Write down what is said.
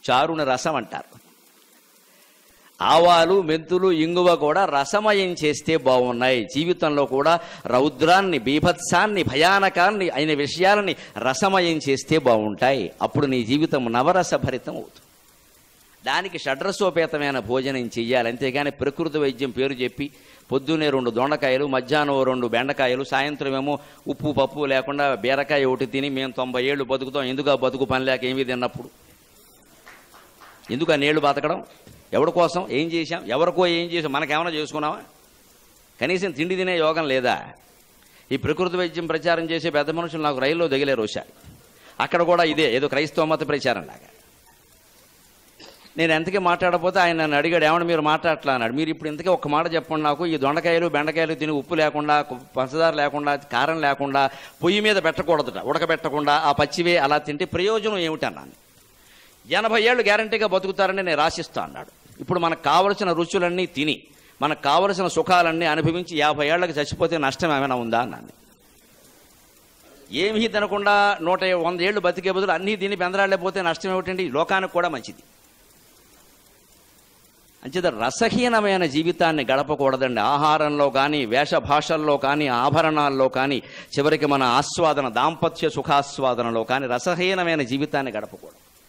చారుని రసం అంటారు. ఆవాలు, మెంతులు, ఇంగువ కూడా రసమయం చేస్తే బాగున్నాయి. జీవితంలో కూడా రౌద్రాన్ని, బీభత్సాన్ని, భయానకాన్ని అయిన విషయాలని రసమయం చేస్తే బాగుంటాయి. అప్పుడు నీ జీవితం నవరసభరితం అవుతుంది. దానికి షడ్రసోపేతమైన భోజనం చెయ్యాలి. అంతేగాని ప్రకృతి వైద్యం పేరు చెప్పి పొద్దున్నే 2 దొండకాయలు, మధ్యాహ్నం 2 బెండకాయలు, సాయంత్రం ఏమో ఉప్పు పప్పు లేకుండా బీరకాయ ఒకటి తిని మేము 90 ఏళ్ళు బతుకుతాం. ఎందుకు ఆ బతుకు పని లేక ఏమీ తిన్నప్పుడు? ఎందుకు ఆ నేళ్ళు బతకడం? ఎవరి కోసం ఏం చేశాం? ఎవరికో ఏం చేసాం? మనకేమైనా చేసుకున్నావా? కనీసం తిండి తినే యోగం లేదా? ఈ ప్రకృతి వైద్యం ప్రచారం చేసే పెద్ద మనుషులు నాకు రైల్లో దిగలేరు ఒకసారి. అక్కడ కూడా ఇదే ఏదో క్రైస్తవ మత ప్రచారం లాగా. నేను ఎంతకీ మాట్లాడకపోతే ఆయన నన్ను అడిగాడు, ఏమన్నా మీరు మాట్లాడట్లా అన్నాడు. మీరు ఇప్పుడు ఇంతకీ ఒక్క మాట చెప్పండి నాకు, ఈ దొండకాయలు బెండకాయలు తిని ఉప్పు లేకుండా, పంచదార లేకుండా, కారం లేకుండా, పొయ్యి మీద పెట్టకూడదుట, ఉడకబెట్టకుండా ఆ పచ్చివే అలా తింటే ప్రయోజనం ఏమిటన్నాను. 80 ఏళ్ళు గ్యారంటీగా బతుకుతారని నేను రాసిస్తా అన్నాడు. ఇప్పుడు మనకు కావలసిన రుచులన్నీ తిని, మనకు కావలసిన సుఖాలన్నీ అనుభవించి 50 ఏళ్ళకి చచ్చిపోతే నష్టం ఏమైనా ఉందా అన్నాను. ఏమీ తినకుండా 100 ఏళ్ళు బతికే బదులు అన్నీ తిని పెందరాళ్ళపోతే నష్టం ఏమిటండి? లోకానికి కూడా మంచిది. అంచేత రసహీనమైన జీవితాన్ని గడపకూడదండి. ఆహారంలో కానీ, వేషభాషల్లో కానీ, ఆభరణాల్లో కానీ, చివరికి మన ఆస్వాదన, దాంపత్య సుఖాస్వాదనలో కానీ రసహీనమైన జీవితాన్ని గడపకూడదు.